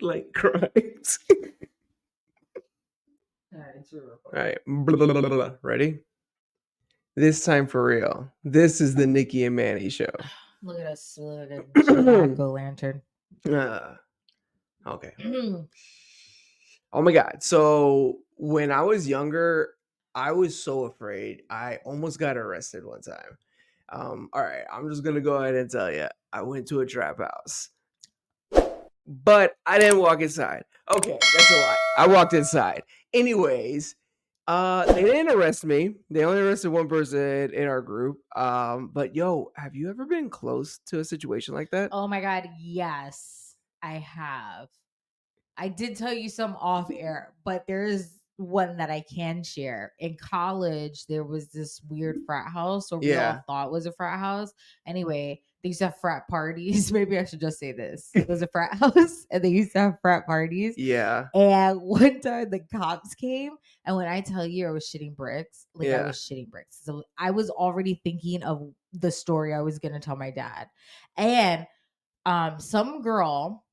like crimes. All right. Ready? This time for real. This is the Nicky and Manny show. Look at us. Look at jack-o'-lantern. Okay. Oh my God. So when I was younger, I was so afraid. I almost got arrested one time. All right. I'm just going to go ahead and tell you. I went to a trap house, but I didn't walk inside. Okay. That's a lie. I walked inside. Anyways, they didn't arrest me. They only arrested one person in our group. But yo, have you ever been close to a situation like that? Oh my God. Yes, I have. I did tell you some off air, but there is one that I can share. In college, there was this weird frat house, or we all Yeah. thought was a frat house. Anyway, they used to have frat parties. Maybe I should just say this. It was a frat house, and they used to have frat parties. Yeah. And one time the cops came, and when I tell you I was shitting bricks, like I Yeah. was shitting bricks. So I was already thinking of the story I was gonna tell my dad. And some girl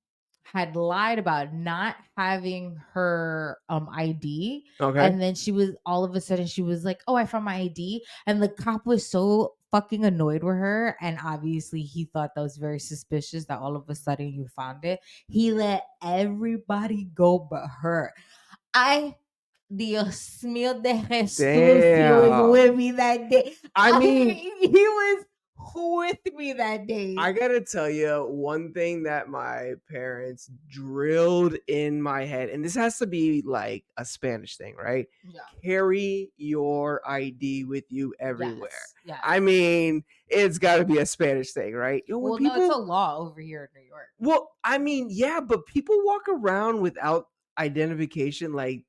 had lied about not having her ID, Okay. and then she was all of a sudden she was like, "Oh, I found my ID," and the cop was so fucking annoyed with her, and obviously he thought that was very suspicious that all of a sudden you found it. He let everybody go but her. I Dios mío de Jesús, he was Damn. with me that day. I mean, He was with me that day. I gotta tell you one thing that my parents drilled in my head, and this has to be like a Spanish thing, right? Yeah. Carry your ID with you everywhere. Yes. I mean, it's got to be a Spanish thing, right? Yo, when Well, no, it's a people, law over here in New York. well, I mean, yeah, but people walk around without identification, like.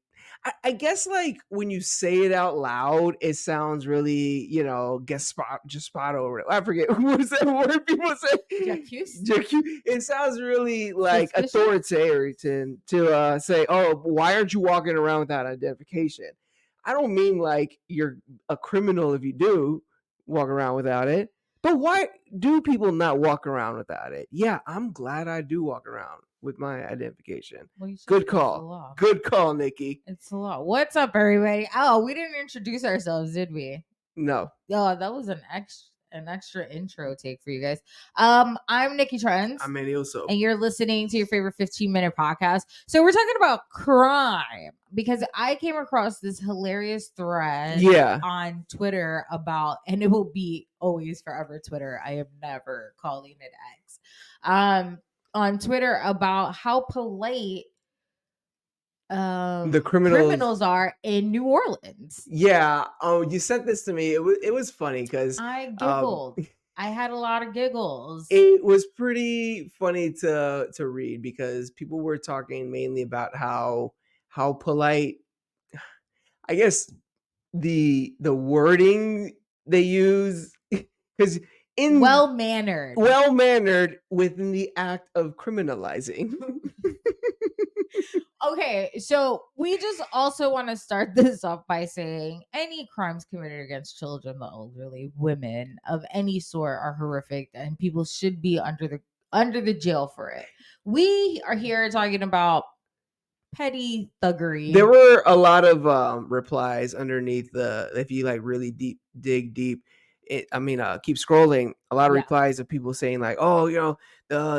I guess like when you say it out loud, it sounds really, Gaspato. Or I forget what is that word people say. J'accuse? It sounds really like Suspicious? authoritarian to say, "Oh, why aren't you walking around without identification?" I don't mean like you're a criminal if you do walk around without it, but why do people not walk around without it? Yeah, I'm glad I do walk around with my identification. Well, you should. Good It's the call. law. Good call, Nikki. It's the law. What's up, everybody? Oh, we didn't introduce ourselves, did we? No. Oh, that was an extra intro take for you guys. I'm Nicky Trendz. I'm Manny Oso. And you're listening to your favorite 15-minute podcast. So we're talking about crime because I came across this hilarious thread on Twitter about, and it will be always forever Twitter. I am never calling it X. On Twitter about how polite the criminals are in New Orleans. Yeah. Oh, you sent this to me. It was funny because I giggled. I had a lot of giggles. It was pretty funny to read because people were talking mainly about how polite, I guess, the wording they use, because in well-mannered within the act of criminalizing. Okay, so we just also want to start this off by saying any crimes committed against children, the elderly, women of any sort are horrific, and people should be under the jail for it. We are here talking about petty thuggery. There were a lot of replies underneath if you like really dig deep. Keep scrolling. A lot of replies of people saying like, "Oh,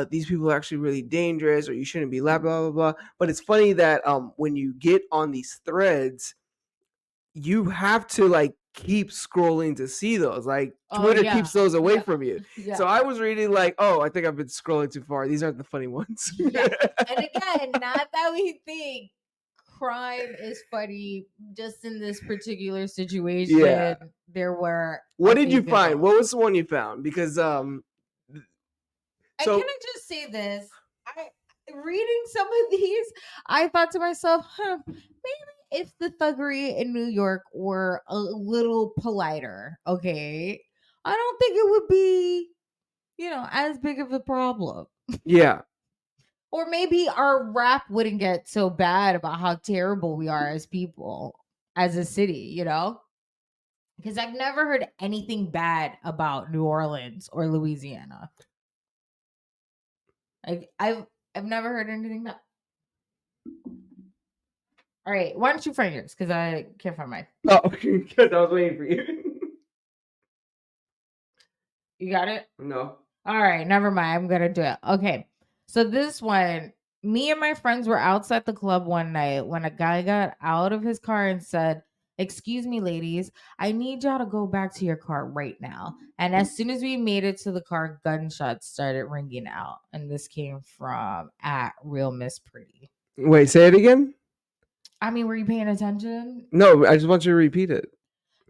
these people are actually really dangerous, or you shouldn't be blah blah blah." But it's funny that when you get on these threads, you have to like keep scrolling to see those. Like Twitter keeps those away from you. Yeah. So I was reading like, "Oh, I think I've been scrolling too far. These aren't the funny ones." Yeah. And again, not that we think crime is funny, just in this particular situation there were what did you find? What was the one you found? Because can I just say this, reading some of these, I thought to myself, maybe if the thuggery in New York were a little politer, okay, I don't think it would be as big of a problem. Yeah. Or maybe our rap wouldn't get so bad about how terrible we are as people, as a city, Because I've never heard anything bad about New Orleans or Louisiana. I've never heard anything that. All right, why don't you find yours? Because I can't find mine. Oh, because I was waiting for you. You got it? No. All right, never mind. I'm gonna do it. Okay. So this one, me and my friends were outside the club one night when a guy got out of his car and said, "Excuse me, ladies, I need y'all to go back to your car right now." And as soon as we made it to the car, gunshots started ringing out. And this came from at Real Miss Pretty. Wait, say it again? I mean, were you paying attention? No, I just want you to repeat it.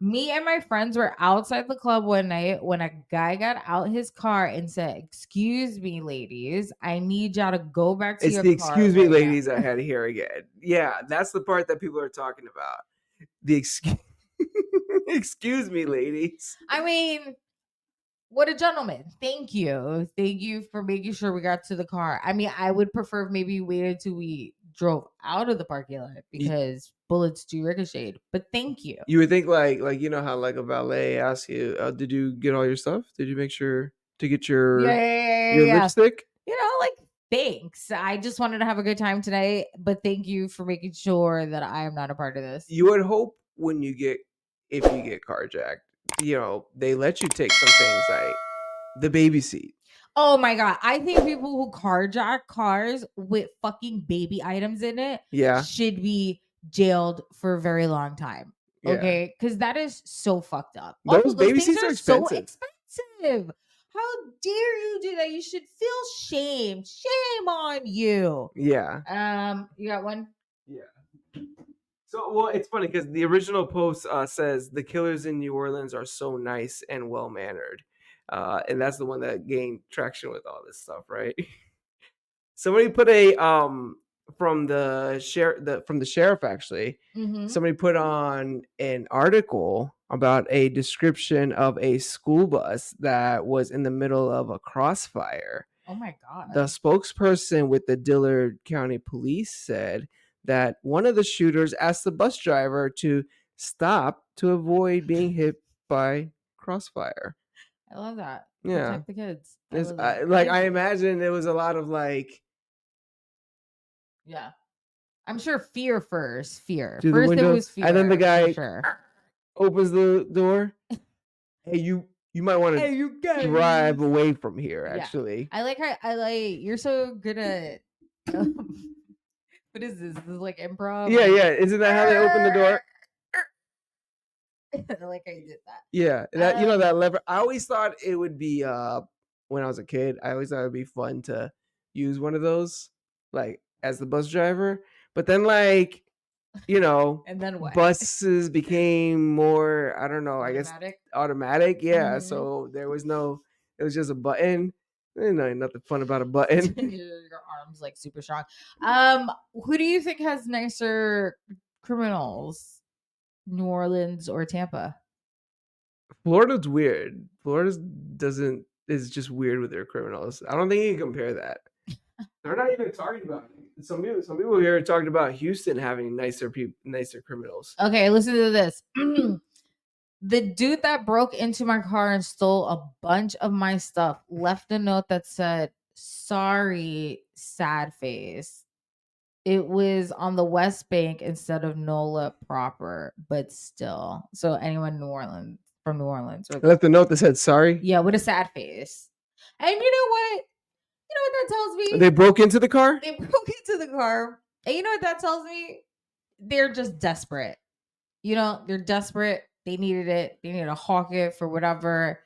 Me and my friends were outside the club one night when a guy got out his car and said, "Excuse me, ladies, I need y'all to go back to It's your the car excuse me, right now." ladies, I had to hear again. Yeah, that's the part that people are talking about. The excuse excuse me, ladies. I mean, what a gentleman. Thank you. Thank you for making sure we got to the car. I mean, I would prefer if maybe you waited till we drove out of the parking lot You, because bullets do ricochet. But thank you. you would think like you know how like a valet asks you, did you get all your stuff? Did you make sure to get Yeah, your yeah, yeah, yeah, your yeah. lipstick? Like, thanks. I just wanted to have a good time today, but thank you for making sure that I am not a part of this. You would hope when you get if you get carjacked, they let you take some things like the baby seat. Oh my god, I think people who carjack cars with fucking baby items in it Yeah, should be jailed for a very long time. yeah. Okay? Cuz that is so fucked up. Also, Those those baby things seats are are so expensive. expensive. How dare you do that? You should feel shame. Shame on you. Yeah. You got one? Yeah. So, well, it's funny because the original post says the killers in New Orleans are so nice and well mannered, and that's the one that gained traction with all this stuff, right? Somebody put a from the sheriff actually. Mhm. Somebody put on an article about a description of a school bus that was in the middle of a crossfire. Oh my The god. spokesperson with the Dillard County Police said that one of the shooters asked the bus driver to stop to avoid being hit by crossfire. I love that. Yeah, Protect the kids. I it's love that. like I imagine it was a lot of like Yeah. I'm sure fear first. Fear. through the First, it window, was and then the fear for guy sure. opens the door. Hey, you might want to Hey, you drive guys. away from here. Yeah. Actually, I like how you're so good at what is this? This is like improv. yeah, Like yeah. Isn't that how they open the door? I like how you did Yeah, that that. that lever. I always thought it would be when I was a kid. I always thought it would be fun to use one of those, like as the bus driver. But then, like And then what? buses became more. I don't know. I guess Automatic. automatic. Yeah. Mm-hmm. So there was no. It was just a button. Nothing fun about a button. Your arms like super strong. Who do you think has nicer criminals? New Orleans or Tampa? Florida's weird. Florida's doesn't is just weird with their criminals. I don't think you can compare that. They're not even talking about it. Some people here are talking about Houston having nicer criminals. Okay, listen to this. The dude that broke into my car and stole a bunch of my stuff left a note that said, "Sorry, sad face." It was on the West Bank instead of NOLA proper, but still. So anyone in New Orleans from New Orleans, or I left a note that said sorry. yeah, with a sad face. And you know what? You know what that tells me? They broke into the car. They broke into the car. And you know what that tells me? They're just desperate. They're desperate. They needed it. They needed to hawk it for whatever.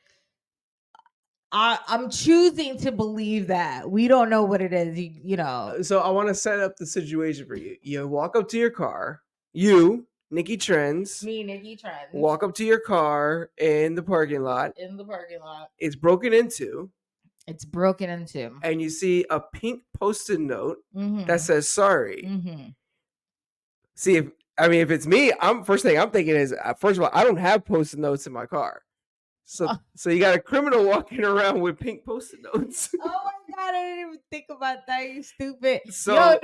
I'm choosing to believe that. We don't know what it is. So I want to set up the situation for you. You walk up to your car. You, Nicky Trendz, Me, Nicky Trendz, walk up to your car in the parking lot. in the parking lot. It's broken into. It's broken into. And you see a pink post-it note Mm-hmm. that says sorry. Mm-hmm. See, if it's me, first thing I'm thinking is, first of all, I don't have post-it notes in my car. So you got a criminal walking around with pink post-it notes. Oh my god, I didn't even think about that. You stupid. So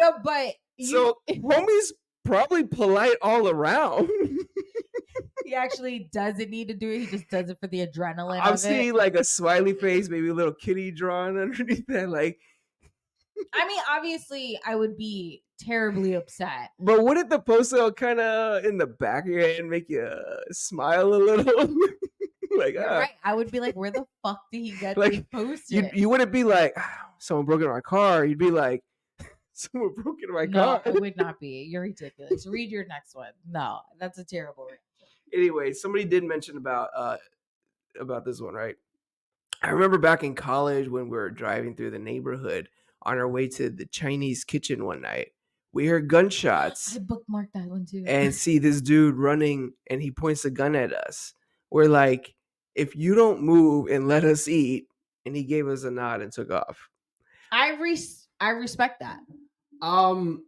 Homie's probably polite all around. He actually doesn't need to do it. He just does it for the adrenaline. I'm seeing like a smiley face, maybe a little kitty drawn underneath that. Like, I mean, obviously, I would be terribly upset. But wouldn't the post-it kind of in the back of your head make you smile a little? Like, You're right. I would be like, where the fuck did he get this like post-it? you wouldn't be like, "Ah, someone broke into my car." You'd be like, someone broke into my No, car. I would not be. You're ridiculous. Read your next one. No, that's a terrible reaction. Anyway, somebody did mention about this one, right? I remember back in college when we were driving through the neighborhood on our way to the Chinese kitchen one night. We heard I gunshots bookmarked that one too. and see this dude running and he points a gun at us. We're like, if you don't move and let us eat, and he gave us a nod and took off. I respect that. Um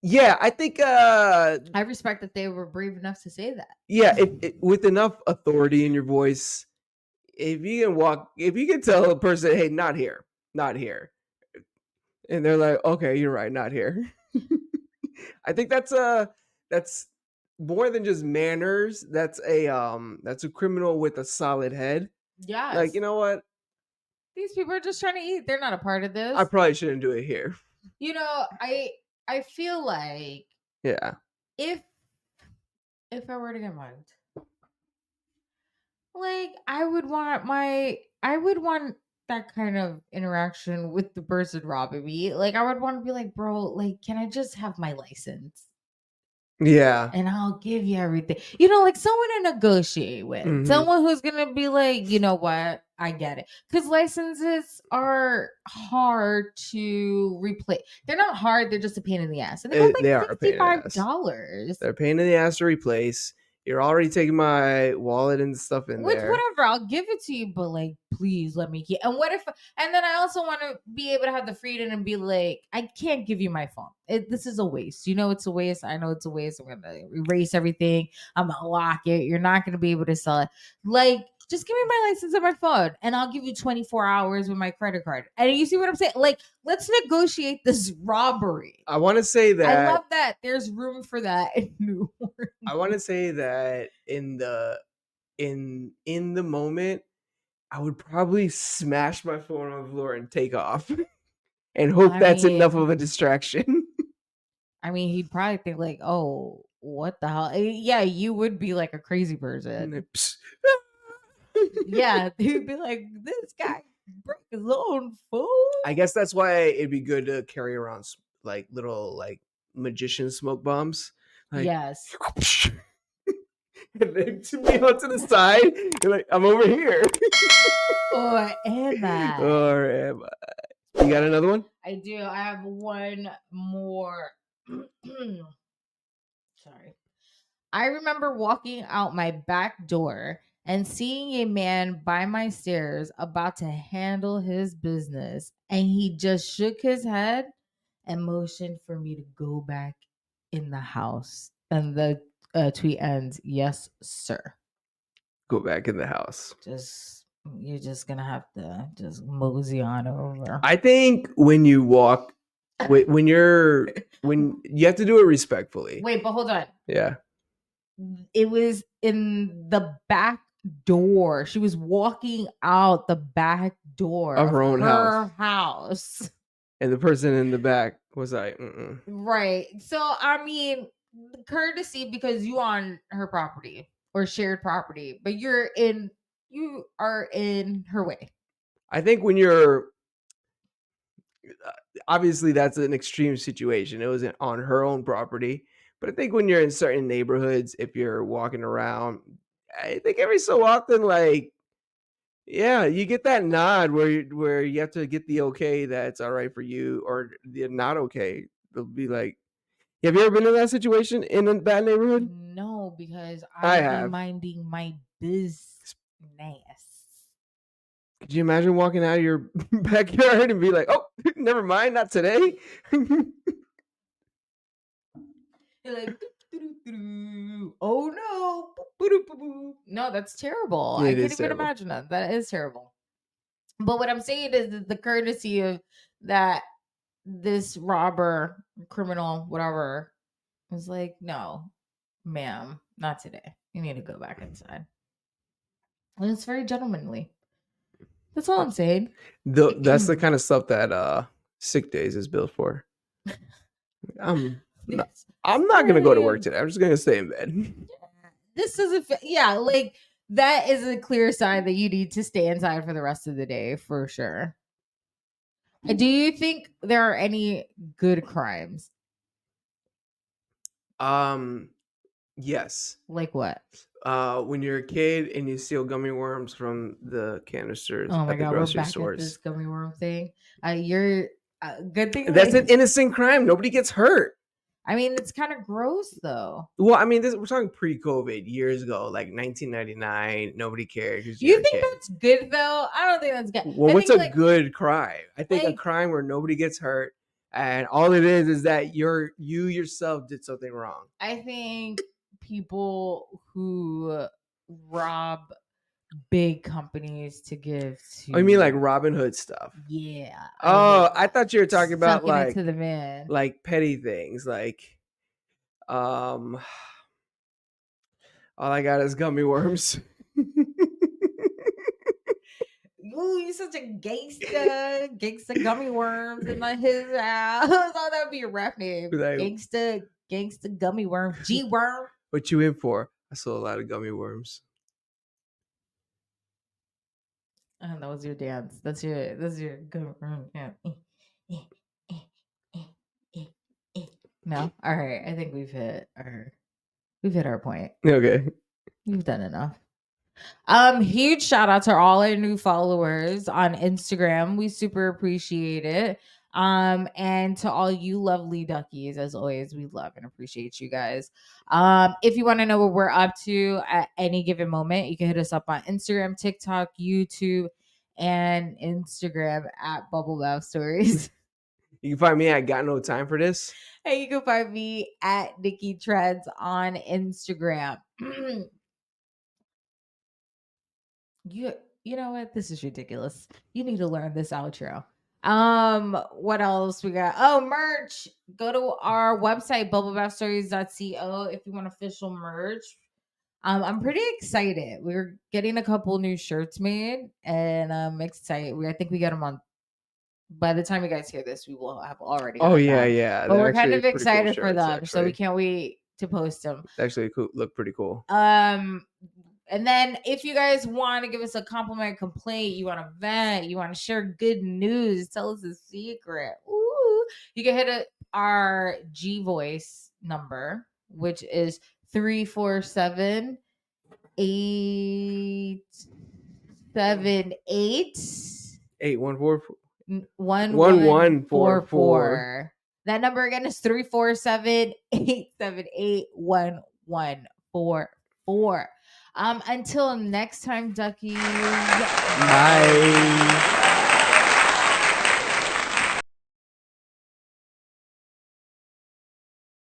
yeah, I think I respect that they were brave enough to say that. yeah, if with enough authority in your voice, if you can tell a person, hey, not here, not here, and they're like, okay, you're right, not here. I think that's more than just manners. That's a criminal with a solid head. Like, you Yes. know what? These people are just trying to eat. They're not a part of I this. probably shouldn't do it here. You know, I feel like Yeah. if if I were to get mugged, like I would want that kind of interaction with the person robbing me. Like I would want to be like, bro, like, can I just have my license? Yeah. And I'll give you everything. You know, like someone to negotiate with, Mhm. someone who's gonna be like, you know what, I get it. Because licenses are hard to replace. They're not hard, they're just a pain in the ass. And they go like They are a pain in the ass. $65. They're a pain in the ass to replace. You're already taking my wallet and stuff in Which there. whatever, I'll give it to you, but like, please let me keep. And what if? And then I also want to be able to have the freedom and be like, I can't give you my phone. This is a waste. You know, it's a waste. I know it's a waste. I'm gonna erase everything. I'm gonna lock it. You're not gonna be able to sell it. Like, just give me my license and my phone, and I'll give you 24 hours with my credit card. And you see what I'm saying? Like, let's negotiate this robbery. I want to say I that love that. There's room for that in New Orleans. I want to say that in the moment, I would probably smash my phone on the floor and take off and hope I that's enough of mean, a distraction. he'd probably think like, "Oh, what the hell?" Yeah, you would be like a crazy And person. then, psst. Yeah, he'd be like, "This guy broke his own phone." I guess that's why it'd be good to carry around like little like magician smoke bombs, like, Yes. and then to be onto the side, you're like, I'm over here. Or am I? Or am I? You got another one? I do. I have one more. Sorry. I remember walking out my back door and seeing a man by my stairs about to handle his business, and he just shook his head and motioned for me to go back in the house. And the tweet ends, "Yes, sir." Go back in the house. Just you're just gonna have to just mosey on over. I think when you walk, when you have to do it respectfully. Wait, but hold on. Yeah. It was in the back door. She was walking out the back door Of of her own house. her house. And the person in the back was like, mm-mm. Right. So I mean, courtesy because you on her property or shared property, but you are in her way. I think obviously that's an extreme situation. It wasn't on her own property. But I think when you're in certain neighborhoods, if you're walking around, I think every so often, like, yeah, you get that nod where you have to get the okay that it's all right for you, or the not okay. They'll be like, have you ever been in that situation in a bad neighborhood? No, because I I be have. minding my business. Could you imagine walking out of your backyard and be like, oh, never mind, not today? You're like, oh no. Boo-doo-boo-boo. No, that's terrible. I It can't is even terrible. imagine that. That is terrible. But what I'm saying is that the courtesy of that this robber, criminal, whatever, was like, no, ma'am, not today. You need to go back inside. And it's very gentlemanly. That's all I'm saying. That's the kind of stuff that Sick days is built for. I'm not, This I'm not gonna go to work same. today. I'm just gonna stay in bed. This is yeah, like that is a clear sign that you need to stay inside for the rest of the day for sure. Do you think there are any good crimes? Um, yes. Like what? When you're a kid and you steal gummy worms from the canisters Oh my at the god, we're grocery back at this stores. gummy worm thing. You're good thing. That's an Like, innocent crime. Nobody gets hurt. I mean, it's kind of gross though. Well, I mean, we're talking pre-COVID, years ago, like 1999. Nobody cared because You you're a think kid. that's good though? I don't think that's good. Well, I what's think a like good crime? I think a like crime where nobody gets hurt, and all it is that you yourself did something wrong. I think people who rob big companies to give Oh, you mean like to Robin Hood stuff? yeah, I hate Oh, I that. thought you were talking about Sucking it to the man. like petty things, like um, all I got is gummy worms. Ooh, you such a gangsta, gangsta gummy worms in his house. Oh, that would be a rap name. Like, Gangsta gummy worms. G worm. what you in for? I saw a lot of gummy worms. Oh, that was your dance. That's your gummy worm. Yeah. No? All right. I think we've hit our point. Okay. We've done enough. Huge shout out to all our new followers on Instagram. We super appreciate it. And to all you lovely duckies, as always, we love and appreciate you guys. If you want to know what we're up to at any given moment, you can hit us up on Instagram, TikTok, YouTube, and Instagram at Bubble Bath Stories. You can find me at Got No Time for This. And you can find me at Nicky Trendz on Instagram. You know what? This is ridiculous. You need to learn this outro. What else we got? Oh, merch. Go to our website, bubblebathstories.co if you want official merch. I'm pretty excited. We're getting a couple new shirts made, and I'm excited. I think we get them on. By the time you guys hear this, we will have already Oh got yeah, them. yeah. But They're we're kind actually of pretty cool excited for shirts. them, so we Actually, can't wait to post them. they actually look pretty cool. And then if you guys want to give us a compliment, complaint, you want to vent, you want to share good news, tell us a secret. Ooh, you can hit our G Voice number, which is 347 878 814 1144. That number again is 347 878 1144. Until next time, duckies. Bye.